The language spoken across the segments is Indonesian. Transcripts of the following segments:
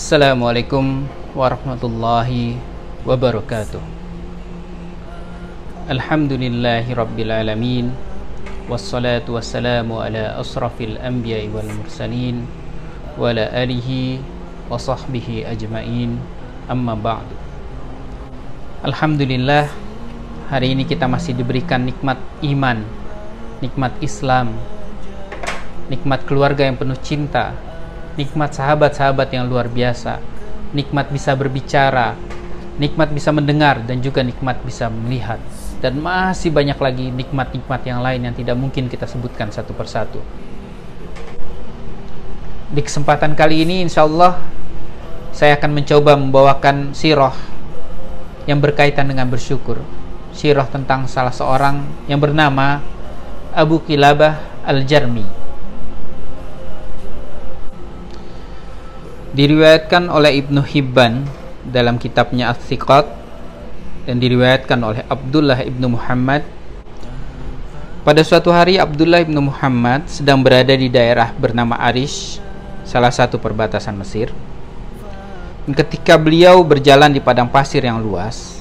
Assalamualaikum warahmatullahi wabarakatuh. Alhamdulillahi rabbil alamin, wassalatu wassalamu ala asrafil anbiya'i wal mursalin wa ala alihi wa sahbihi ajma'in, amma ba'du. Alhamdulillah, hari ini kita masih diberikan nikmat iman, nikmat Islam, nikmat keluarga yang penuh cinta, nikmat sahabat-sahabat yang luar biasa, nikmat bisa berbicara, nikmat bisa mendengar, dan juga nikmat bisa melihat. Dan masih banyak lagi nikmat-nikmat yang lain yang tidak mungkin kita sebutkan satu persatu. Di kesempatan kali ini insya Allah saya akan mencoba membawakan sirah yang berkaitan dengan bersyukur. Sirah tentang salah seorang yang bernama Abu Qilabah Al-Jarmi. Diriwayatkan oleh Ibnu Hibban dalam kitabnya Ats-Tsiqat dan diriwayatkan oleh Abdullah ibnu Muhammad. Pada suatu hari Abdullah ibnu Muhammad sedang berada di daerah bernama Arish, salah satu perbatasan Mesir. Dan ketika beliau berjalan di padang pasir yang luas,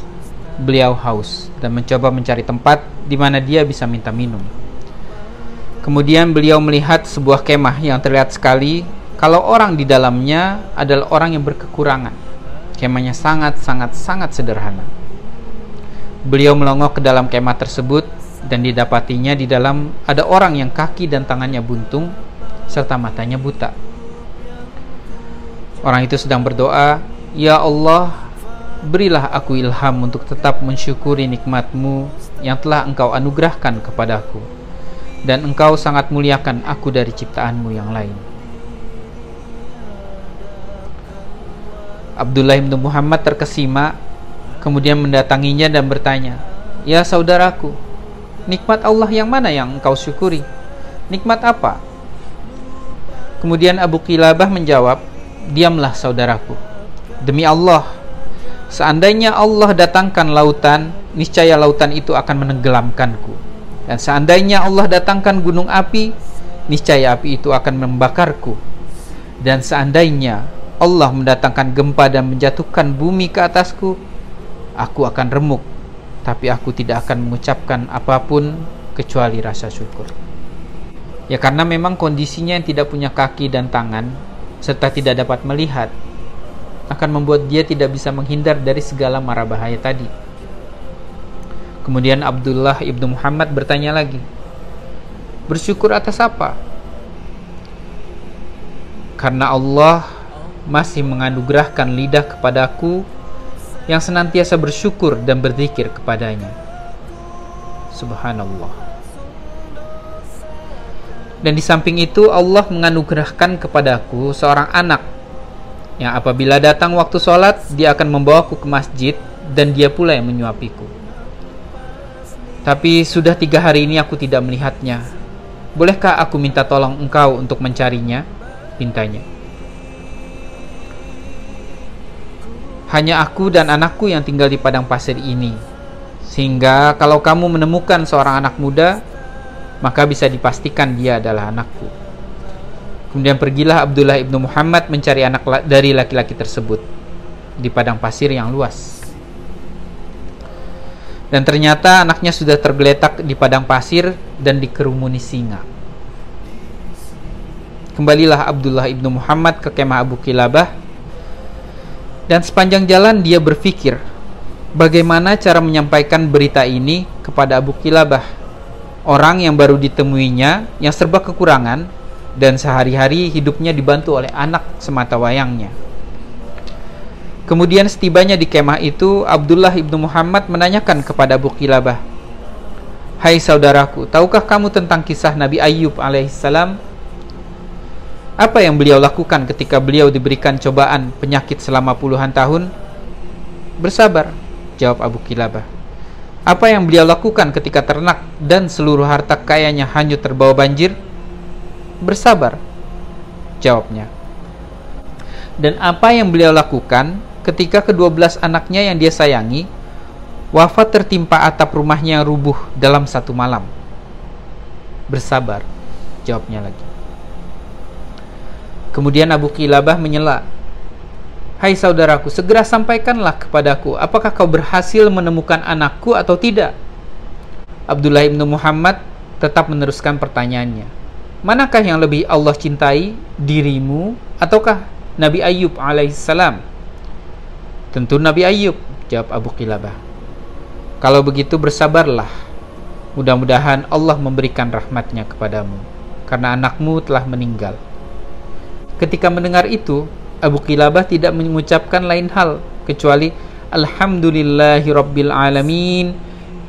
beliau haus dan mencoba mencari tempat di mana dia bisa minta minum. Kemudian beliau melihat sebuah kemah yang terlihat sekali kalau orang di dalamnya adalah orang yang berkekurangan. Kemahnya sangat sederhana. Beliau melongok ke dalam kemah tersebut dan didapatinya di dalam ada orang yang kaki dan tangannya buntung serta matanya buta. Orang itu sedang berdoa, "Ya Allah, berilah aku ilham untuk tetap mensyukuri nikmat-Mu yang telah Engkau anugerahkan kepadaku, dan Engkau sangat muliakan aku dari ciptaan-Mu yang lain." Abdullah bin Muhammad terkesima, kemudian mendatanginya dan bertanya, "Ya saudaraku, nikmat Allah yang mana yang engkau syukuri? Nikmat apa?" Kemudian Abu Qilabah menjawab, "Diamlah saudaraku. Demi Allah, seandainya Allah datangkan lautan, niscaya lautan itu akan menenggelamkanku. Dan seandainya Allah datangkan gunung api, niscaya api itu akan membakarku. Dan seandainya Allah mendatangkan gempa dan menjatuhkan bumi ke atasku, aku akan remuk, tapi aku tidak akan mengucapkan apapun kecuali rasa syukur." Ya, karena memang kondisinya yang tidak punya kaki dan tangan serta tidak dapat melihat akan membuat dia tidak bisa menghindar dari segala mara bahaya tadi. Kemudian Abdullah ibnu Muhammad bertanya lagi, "Bersyukur atas apa?" "Karena Allah masih menganugerahkan lidah kepadaku yang senantiasa bersyukur dan berzikir kepadanya." Subhanallah. Dan di samping itu Allah menganugerahkan kepadaku seorang anak yang apabila datang waktu sholat, dia akan membawaku ke masjid dan dia pula yang menyuapiku. Tapi sudah 3 hari ini aku tidak melihatnya. Bolehkah aku minta tolong engkau untuk mencarinya? Pintanya. "Hanya aku dan anakku yang tinggal di padang pasir ini, sehingga kalau kamu menemukan seorang anak muda, maka bisa dipastikan dia adalah anakku." Kemudian pergilah Abdullah ibnu Muhammad mencari anak dari laki-laki tersebut di padang pasir yang luas. Dan ternyata anaknya sudah tergeletak di padang pasir dan dikerumuni singa. Kembalilah Abdullah ibnu Muhammad ke kemah Abu Qilabah. Dan sepanjang jalan dia berpikir bagaimana cara menyampaikan berita ini kepada Abu Qilabah, orang yang baru ditemuinya, yang serba kekurangan, dan sehari-hari hidupnya dibantu oleh anak semata wayangnya. Kemudian setibanya di kemah itu, Abdullah ibnu Muhammad menanyakan kepada Abu Qilabah, "Hai saudaraku, tahukah kamu tentang kisah Nabi Ayyub alaihissalam? Apa yang beliau lakukan ketika beliau diberikan cobaan penyakit selama puluhan tahun?" "Bersabar," jawab Abu Qilabah. "Apa yang beliau lakukan ketika ternak dan seluruh harta kayanya hanyut terbawa banjir?" "Bersabar," jawabnya. "Dan apa yang beliau lakukan ketika ke-12 anaknya yang dia sayangi wafat tertimpa atap rumahnya yang rubuh dalam satu malam?" "Bersabar," jawabnya lagi. Kemudian Abu Qilabah menyela, "Hai saudaraku, segera sampaikanlah kepadaku, apakah kau berhasil menemukan anakku atau tidak?" Abdullah ibnu Muhammad tetap meneruskan pertanyaannya. "Manakah yang lebih Allah cintai, dirimu ataukah Nabi Ayyub alaihissalam?" "Tentu Nabi Ayyub," jawab Abu Qilabah. "Kalau begitu bersabarlah. Mudah-mudahan Allah memberikan rahmatnya kepadamu, karena anakmu telah meninggal." Ketika mendengar itu, Abu Qilabah tidak mengucapkan lain hal kecuali "Alhamdulillahi Rabbil Alamin,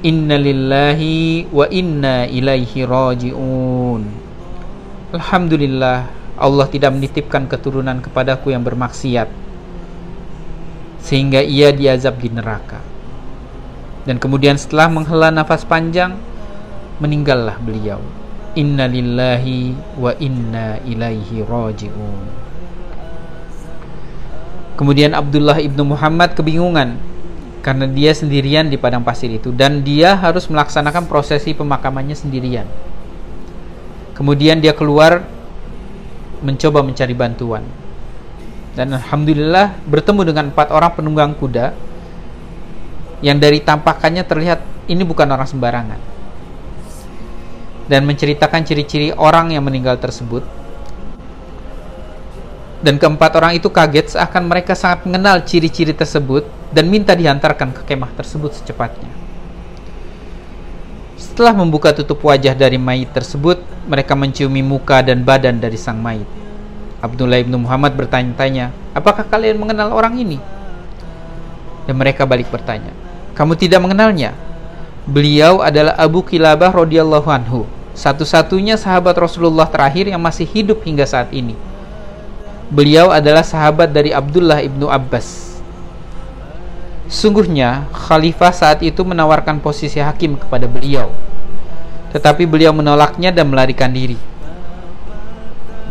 inna lillahi wa inna ilaihi raji'un." Alhamdulillah, Allah tidak menitipkan keturunan kepadaku yang bermaksiat sehingga ia diazab di neraka. Dan kemudian setelah menghela nafas panjang, meninggallah beliau. Inna lillahi wa inna ilaihi raji'un. Kemudian Abdullah ibnu Muhammad kebingungan karena dia sendirian di padang pasir itu dan dia harus melaksanakan prosesi pemakamannya sendirian. Kemudian dia keluar mencoba mencari bantuan. Dan alhamdulillah bertemu dengan 4 orang penunggang kuda yang dari tampakannya terlihat ini bukan orang sembarangan. Dan menceritakan ciri-ciri orang yang meninggal tersebut. Dan keempat orang itu kaget seakan mereka sangat mengenal ciri-ciri tersebut dan minta dihantarkan ke kemah tersebut secepatnya. Setelah membuka tutup wajah dari mayit tersebut, mereka menciumi muka dan badan dari sang mayit. Abdullah ibnu Muhammad bertanya-tanya, "Apakah kalian mengenal orang ini?" Dan mereka balik bertanya, "Kamu tidak mengenalnya? Beliau adalah Abu Qilabah radhiyallahu anhu, satu-satunya sahabat Rasulullah terakhir yang masih hidup hingga saat ini. Beliau adalah sahabat dari Abdullah ibnu Abbas. Sungguhnya khalifah saat itu menawarkan posisi hakim kepada beliau, tetapi beliau menolaknya dan melarikan diri.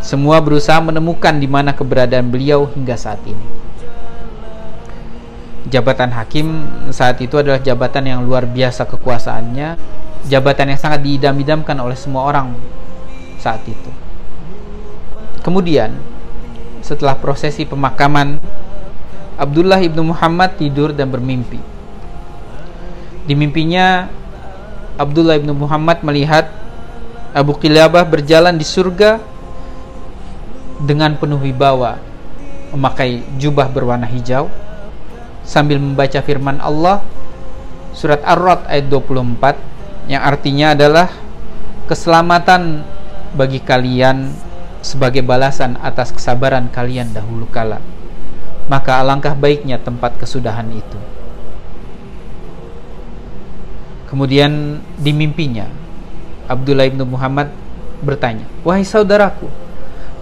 Semua berusaha menemukan di mana keberadaan beliau hingga saat ini." Jabatan hakim saat itu adalah jabatan yang luar biasa kekuasaannya, jabatan yang sangat diidam-idamkan oleh semua orang saat itu. Kemudian setelah prosesi pemakaman, Abdullah ibnu Muhammad tidur dan bermimpi. Di mimpinya, Abdullah ibnu Muhammad melihat Abu Qilabah berjalan di surga dengan penuh wibawa, memakai jubah berwarna hijau, sambil membaca firman Allah, surat Ar-Ra'd ayat 24, yang artinya adalah keselamatan bagi kalian sebagai balasan atas kesabaran kalian dahulu kala. Maka alangkah baiknya tempat kesudahan itu. Kemudian di mimpinya, Abdullah ibnu Muhammad bertanya, "Wahai saudaraku,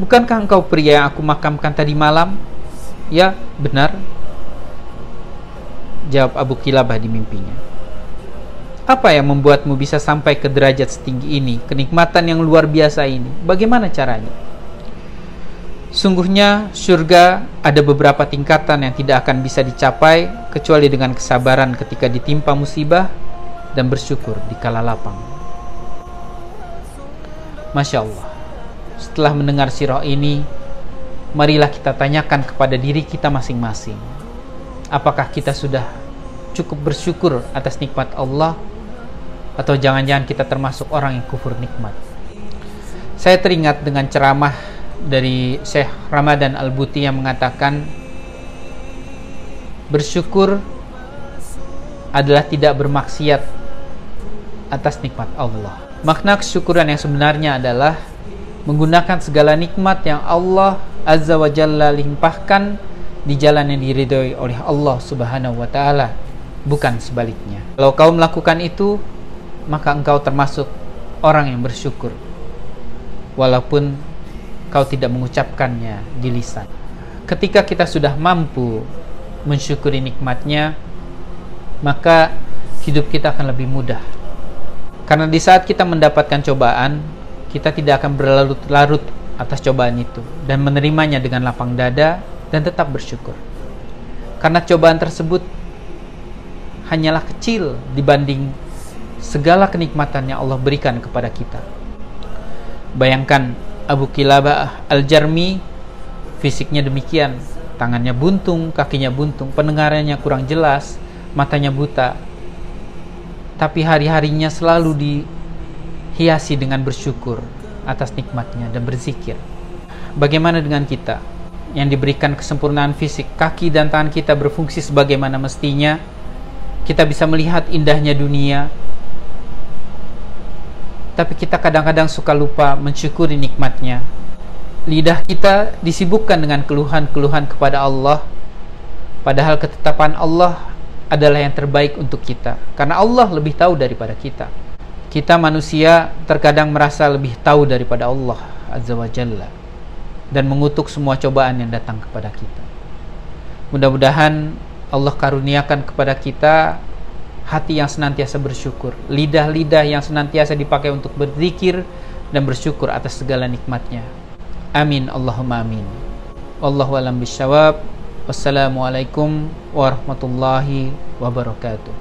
bukankah engkau pria yang aku makamkan tadi malam?" "Ya, benar," jawab Abu Qilabah di mimpinya. "Apa yang membuatmu bisa sampai ke derajat setinggi ini, kenikmatan yang luar biasa ini? Bagaimana caranya?" "Sungguhnya surga ada beberapa tingkatan yang tidak akan bisa dicapai kecuali dengan kesabaran ketika ditimpa musibah dan bersyukur di kala lapang." Masya Allah. Setelah mendengar sirah ini, marilah kita tanyakan kepada diri kita masing-masing, apakah kita sudah cukup bersyukur atas nikmat Allah, atau jangan-jangan kita termasuk orang yang kufur nikmat. Saya teringat dengan ceramah dari Syekh Ramadan Al-Buti yang mengatakan, bersyukur adalah tidak bermaksiat atas nikmat Allah. Makna kesyukuran yang sebenarnya adalah menggunakan segala nikmat yang Allah Azza wa Jalla limpahkan di jalan yang diridhoi oleh Allah Subhanahu wa Ta'ala, bukan sebaliknya. Kalau kau melakukan itu, maka engkau termasuk orang yang bersyukur, walaupun kau tidak mengucapkannya di lisan. Ketika kita sudah mampu mensyukuri nikmatnya, maka hidup kita akan lebih mudah. Karena di saat kita mendapatkan cobaan, kita tidak akan berlarut-larut atas cobaan itu dan menerimanya dengan lapang dada dan tetap bersyukur. Karena cobaan tersebut hanyalah kecil dibanding segala kenikmatan yang Allah berikan kepada kita. Bayangkan Abu Qilabah Al-Jarmi, fisiknya demikian, tangannya buntung, kakinya buntung, pendengarannya kurang jelas, matanya buta, tapi hari-harinya selalu dihiasi dengan bersyukur atas nikmatnya dan berzikir. Bagaimana dengan kita yang diberikan kesempurnaan fisik, kaki dan tangan kita berfungsi sebagaimana mestinya, kita bisa melihat indahnya dunia, tapi kita kadang-kadang suka lupa mensyukuri nikmatnya. Lidah kita disibukkan dengan keluhan-keluhan kepada Allah, padahal ketetapan Allah adalah yang terbaik untuk kita, karena Allah lebih tahu daripada kita. Kita manusia terkadang merasa lebih tahu daripada Allah Azza wa Jalla dan mengutuk semua cobaan yang datang kepada kita. Mudah-mudahan Allah karuniakan kepada kita hati yang senantiasa bersyukur, lidah-lidah yang senantiasa dipakai untuk berzikir dan bersyukur atas segala nikmatnya. Amin, Allahumma amin. Wallahu a'lam bishawab. Wassalamualaikum warahmatullahi wabarakatuh.